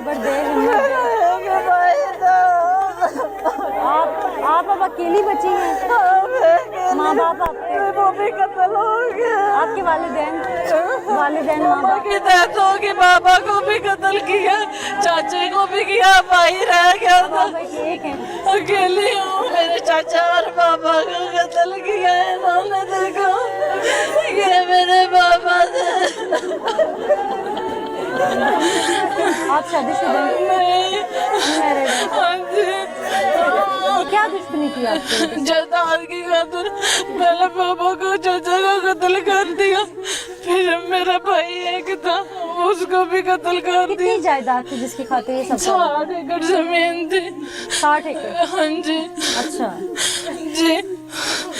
सब्र दे, हिम्मत दे। आप अब अकेली बची हैं। माँ बाप आपके, वो भी कत्ल हो गया। आपके वालिदैन माँ बाप की डेथ होगी, बाबा को भी कत्ल किया, चाचे को भी किया, भाई रह गया था। एक है। अकेली हूँ, मेरे चाचा और बाबा को कत्ल किया है इन्होंने। देखो ये मेरे बाबा थे। आप शादीशुदा हैं? नहीं। अनमैरिड हैं? हाँ जी। क्या दुश्मनी की आपने? जदाद की खातिर पहले पापा को चाचा को कत्ल कर दिया, फिर मेरा भाई एक था उसको भी कत्ल कर दिया। कितनी जायदाद थी जिसकी खातिर ये सब? 60 एकड़ जमीन थी। 60 एकड़? हाँ जी। अच्छा जी।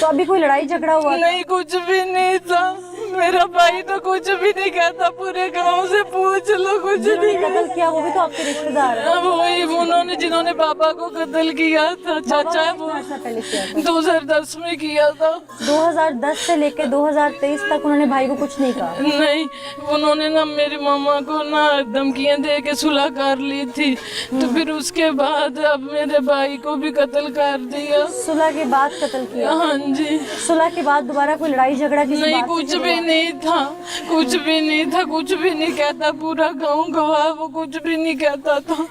तो अभी कोई लड़ाई झगड़ा हुआ था? नहीं, कुछ भी नहीं था। मेरा भाई तो कुछ भी नहीं कहता, पूरे गांव से पूछ लो, कुछ नहीं कत्ल किया वो भी तो आपके रिश्तेदार है। अब वही उन्होंने जिन्होंने पापा को कत्ल किया था, चाचा है वो। पहले किया था? 2010 में किया था। 2010 से लेके 2023 तक उन्होंने भाई को कुछ नहीं कहा? नहीं, उन्होंने ना मेरी मामा को ना धमकियां दे के सुलह कर ली थी, तो फिर उसके बाद अब मेरे भाई को भी कत्ल कर दिया। सुलह के बाद कत्ल किया? हाँ जी। सुलह के बाद दोबारा कोई लड़ाई झगड़ा किसी नहीं, बात कुछ से भी नहीं था, कुछ भी नहीं था, कुछ भी नहीं कहता, पूरा गांव गवाह, वो कुछ भी नहीं कहता था।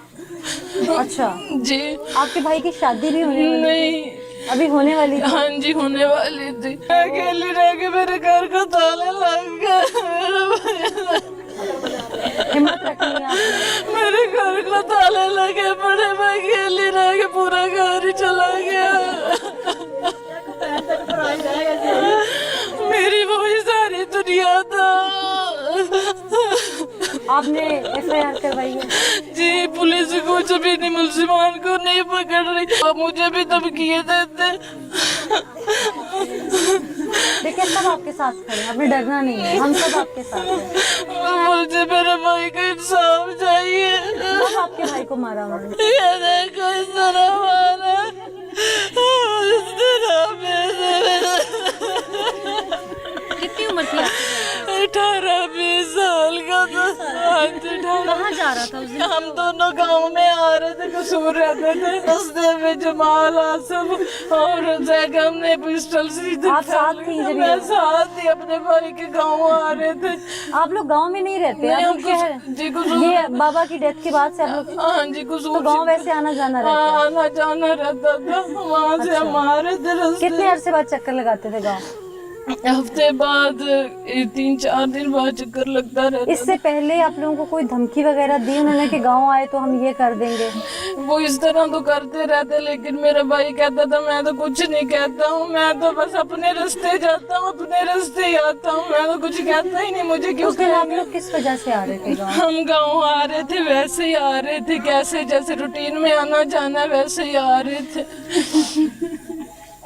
अच्छा जी। आपके भाई की शादी भी होने वाली? नहीं, अभी होने वाली थी? हाँ जी, होने वाली थी। अकेली रह के मेरे घर को ताला लग गया। हिम्मत रखनी है आपने। मेरे घर को ताले लगे पड़े, मैं अकेली रह के पूरा घर ही चला गया। मेरी वही सारी दुनिया था। आपने FIR करवाई है? जी, पुलिस कुछ भी नहीं, मुसलमान को नहीं पकड़ रही, अब मुझे भी धमकियां देते। देखिए सब आपके साथ खड़े हैं, आपने डरना नहीं है, हम सब आपके साथ हैं। मुझे मेरे भाई का इंसाफ चाहिए। कब आपके भाई को मारा उन्होंने? ये देखो इस तरह मारा, इस तरह मेरे। कितनी उम्र थी आपकी? 18-20 साल का था। कहाँ जा रहा था उस दिन? हम दोनों गांव में आ रहे थे, कसूर रहते थे, रास्ते में जमाल आसम और जैगम ने पिस्टल सीधे। आप साथ थी जब? मैं साथ थी, अपने भाई के गांव आ रहे थे। आप लोग गांव में नहीं रहते? आप लोग शहर? जी, कसूर। ये बाबा की डेथ के बाद से आप लोग? हाँ जी, कसूर। तो गांव वैसे आना जाना रहता है? आना जाना रहता था, वहाँ से हम आ रहे थे रास्ते। कितने अरसे बाद चक्कर लगाते थे गांव? हफ्ते बाद, 3-4 दिन बाद चक्कर लगता रहता। इससे पहले आप लोगों को कोई धमकी वगैरह दी उन्होंने कि गांव आए तो हम ये कर देंगे? वो इस तरह तो करते रहते, लेकिन मेरा भाई कहता था मैं तो कुछ नहीं कहता हूँ, मैं तो बस अपने रास्ते जाता हूँ, अपने रास्ते ही आता हूँ, मैं तो कुछ कहता ही नहीं, मुझे क्यों उस दिन आप कहेंगे। लोग किस वजह से आ रहे थे गांव? हम गांव आ रहे थे, वैसे ही आ रहे थे, कैसे जैसे रूटीन में आना जाना वैसे ही आ रहे थे।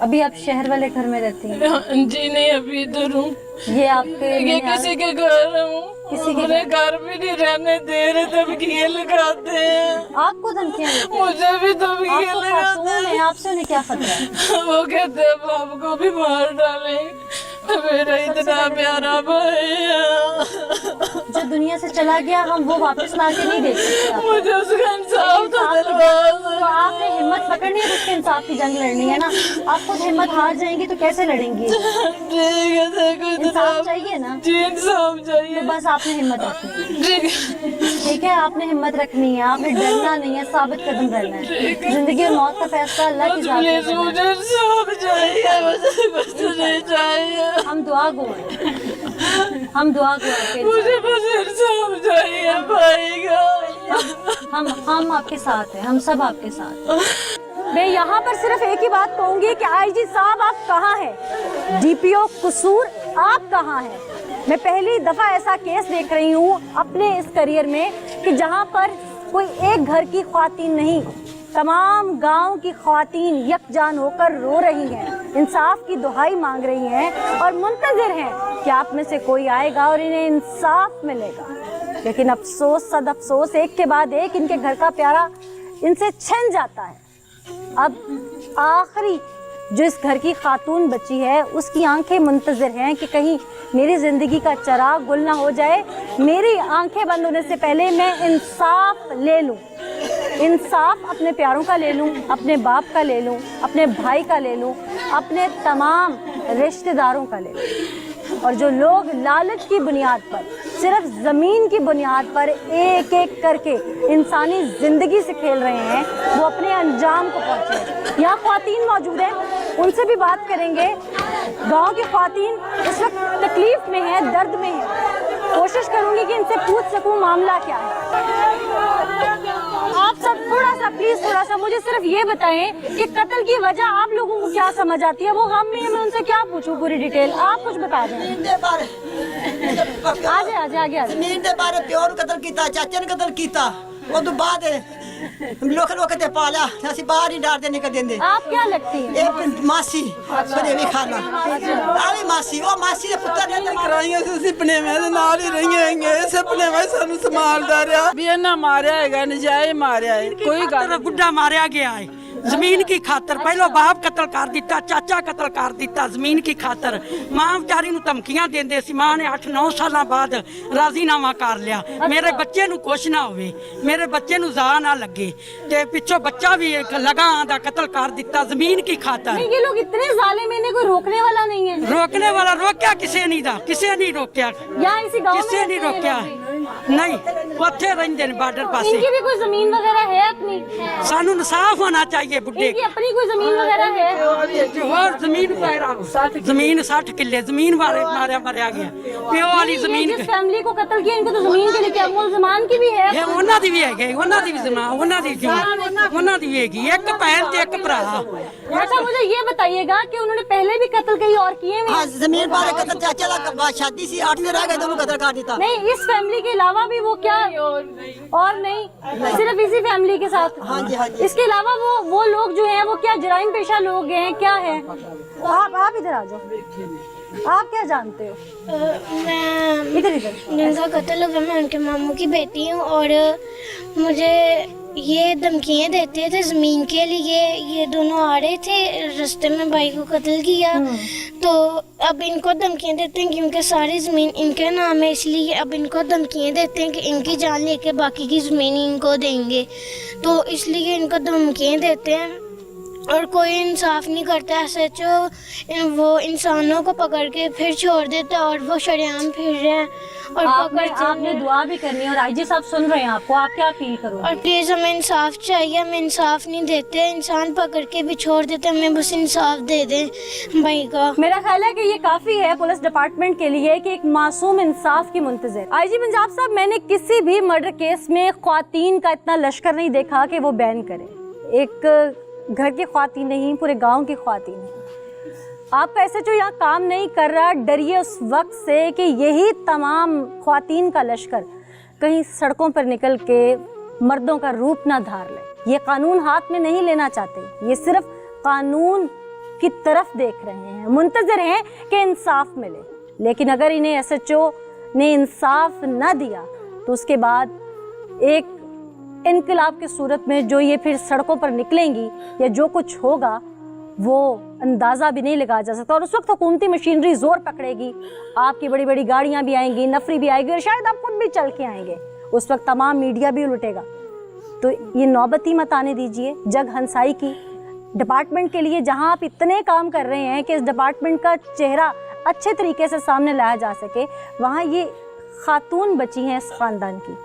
अभी आप शहर वाले घर में रहती हैं? हाँ जी, नहीं, अभी इधर हूँ। ये आपके ये किसी के घर हूँ, किसी के मेरे घर भी नहीं रहने दे रहे, धमकियाँ लगाते हैं। आपको धमकियाँ देते हैं? मुझे भी धमकियाँ आप तो लगाते खातून हैं, आपसे उन्हें क्या खतरा है? वो कहते हैं बाप को भी मार डालेंगे, मेरा इतना प्यारा भाई है। जो दुनिया से चला गया हम वो वापस ला के नहीं देख सकते आपको। मुझे उसका इंसाफ तो दिलवा तो आपने हिम्मत पकड़नी है, उसके इंसाफ की जंग लड़नी है ना। आप खुद हिम्मत हार जाएंगी तो कैसे लड़ेंगी? ठीक है, देखो इंसाफ चाहिए ना, जी, इंसाफ चाहिए। तो बस आपने हिम्मत रखनी है। ठीक है। ठीक है, आपने हिम्मत रखनी है, आपने डरना नहीं है, साबित कदम रहना है। जिंदगी और मौत का फैसला अल्लाह की जात में प्लीज करना है। मुझे इंसाफ चाहिए, मुझे कुछ नहीं चाहिए। हम दुआ गो हैं, हम दुआ गो हैं। मुझे बस इंसाफ चाहिए भाई का। हम आपके साथ हैं, हम सब आपके साथ हैं। मैं यहाँ पर सिर्फ एक ही बात कहूंगी कि IG साहब आप कहाँ हैं? DPO कसूर आप कहाँ हैं? मैं पहली दफा ऐसा केस देख रही हूँ अपने इस करियर में कि जहाँ पर कोई एक घर की ख्वातीन नहीं, तमाम गांव की ख्वातीन यकजान होकर रो रही हैं, इंसाफ की दुहाई मांग रही हैं और मुंतजिर हैं कि आप में से कोई आएगा और इन्हें इंसाफ मिलेगा। लेकिन अफसोस सद अफसोस, एक के बाद एक इनके घर का प्यारा इनसे छिन जाता है। अब आखिरी जो इस घर की खातून बच्ची है उसकी आंखें मुंतज़िर हैं कि कहीं मेरी ज़िंदगी का चिराग गुल ना हो जाए। मेरी आंखें बंद होने से पहले मैं इंसाफ ले लूँ, इंसाफ अपने प्यारों का ले लूँ, अपने बाप का ले लूँ, अपने भाई का ले लूँ, अपने तमाम रिश्तेदारों का ले लूँ। और जो लोग लालच की बुनियाद पर, सिर्फ ज़मीन की बुनियाद पर एक एक करके इंसानी ज़िंदगी से खेल रहे हैं, वो अपने अंजाम को पहुँचे। यहाँ ख्वातीन मौजूद हैं, उनसे भी बात करेंगे। गांव की ख्वातीन इस वक्त तकलीफ में है, दर्द में है। कोशिश करूंगी कि इनसे पूछ सकूं मामला क्या है। आप सब थोड़ा सा मुझे सिर्फ ये बताएं कि कत्ल की वजह आप लोगों को क्या समझ आती है। वो गम में मैं उनसे क्या पूछूं पूरी डिटेल, आप कुछ बता दें। आगे ज़मीन दे बारे प्यो नूं कत्ल कीता, चाचे ने कत्ल कीता, उस तो बाद लोक ते पाला, असीं बाहर नहीं डरदे निकल देंदे। आप क्या लगती है? मासी बनेवी खाना आवी मासी, ओ मासी दे पुत्तर ने कराइयां से सुपने में नाल ही रहियां सुपने में सानू संभालदा रहा भी इन्ना मारिया है, नजायज मारिया है। कोई गल गुड्डा मारिया गया है जमीन की खातर। पहलो बाप कत्ल कर दिता, चाचा कत्ल कर दिता जमीन की खातर। मां बेचारी नूं धमकियां देंदे सी। मां ने 8-9 साल बाद राजीनामा कर लिया, मेरे बच्चे नूं कुछ ना होवे, मेरे बच्चे नूं जा ना लगे, ते पिछो बच्चा भी लगा दा कत्ल कर दिता जमीन की खातर। ये लोग इतने जालिम, इन्हें कोई रोकने वाला नहीं है। रोकने वाला रोकया किसे नहीं दा, किसे नहीं रोकया, यहाँ इसी गांव में किसे नहीं रोकया। नहीं उत्थे रहिंदे ने बॉर्डर पासे। इनकी भी कोई जमीन वगैरह है अपनी? सानू इंसाफ होना चाहिए बुड्ढे। इनकी अपनी कोई जमीन वगैरह है? और जमीन 60 किले जमीन वाले मारिया गया, प्यो वाली जमीन। जिस फैमिली को कत्ल किया इनको तो जमीन के लिए क्या मुलजमान की भी है? ਉਹਨਾਂ ਦੀ ਵੀ ਹੈਗੇ, ਉਹਨਾਂ ਦੀ ਵੀ ਜ਼ਮੀਨ, ਉਹਨਾਂ ਦੀ ਵੀ ਹੈਗੀ, ਇੱਕ ਭੈਣ ਤੇ ਇੱਕ ਭਰਾ। अच्छा मुझे ये बताइएगा कि उन्होंने पहले भी कत्ल कई और किए हुए हैं? जमीन बारे कत्ल चाचा ला शादी सी 8 दिन रह गए, दोनों कत्ल कर दिता। नहीं, इस फैमिली के अलावा भी वो क्या और नहीं सिर्फ इसी फैमिली के साथ? हाँ जी, हाँ जी। इसके अलावा वो लोग जो हैं वो क्या जराइम पेशा लोग हैं, क्या है? आप इधर आ जाओ, आप क्या जानते हो? मैं इधर जिनका कत्ल हुआ मैं उनके मामू की बेटी हूँ और मुझे ये धमकियाँ देते थे ज़मीन के लिए। ये दोनों आ रहे थे रास्ते में, भाई को कत्ल किया तो अब इनको धमकियाँ देते हैं क्योंकि सारी ज़मीन इनके नाम है, इसलिए अब इनको धमकियाँ देते हैं कि इनकी जान लेके बाकी की ज़मीन इनको देंगे, तो इसलिए इनको धमकियाँ देते हैं। और कोई इंसाफ नहीं करता। SHO वो इंसानों को पकड़ के फिर छोड़ देता और वो शरेआम फिर रहे हैं और आपने दुआ भी करनी है और IG साहब सुन रहे हैं आपको, आप क्या फील करोगे? और प्लीज़ हमें इंसाफ चाहिए, हमें इंसाफ नहीं देते, इंसान पकड़ के भी छोड़ देते, हमें बस इंसाफ दे दें भाई का। मेरा ख्याल है कि ये काफ़ी है पुलिस डिपार्टमेंट के लिए कि एक मासूम इंसाफ की मुंतज़िर। IG पंजाब साहब, मैंने किसी भी मर्डर केस में ख्वातीन का इतना लश्कर नहीं देखा कि वो बैन करे। एक घर की ख्वातीन नहीं, पूरे गांव की ख्वातीन है। आपका SHO यहाँ काम नहीं कर रहा, डरिए उस वक्त से कि यही तमाम ख्वातीन का लश्कर कहीं सड़कों पर निकल के मर्दों का रूप ना धार ले। ये कानून हाथ में नहीं लेना चाहते, ये सिर्फ कानून की तरफ देख रहे हैं, मुंतज़िर हैं कि इंसाफ मिले। लेकिन अगर इन्हें SHO ने इंसाफ न दिया तो उसके बाद एक इनकलाब की सूरत में जो ये फिर सड़कों पर निकलेंगी या जो कुछ होगा वो अंदाज़ा भी नहीं लगाया जा सकता। और उस वक्त हुकूमती मशीनरी ज़ोर पकड़ेगी, आपकी बड़ी बड़ी गाड़ियाँ भी आएंगी, नफरी भी आएगी और शायद आप खुद भी चल के आएंगे। उस वक्त तमाम मीडिया भी उलटेगा। तो ये नौबती मत आने दीजिए जग हंसाई की डिपार्टमेंट के लिए, जहाँ आप इतने काम कर रहे हैं कि इस डिपार्टमेंट का चेहरा अच्छे तरीके से सामने लाया जा सके, वहाँ ये खातून बची हैं इस ख़ानदान की।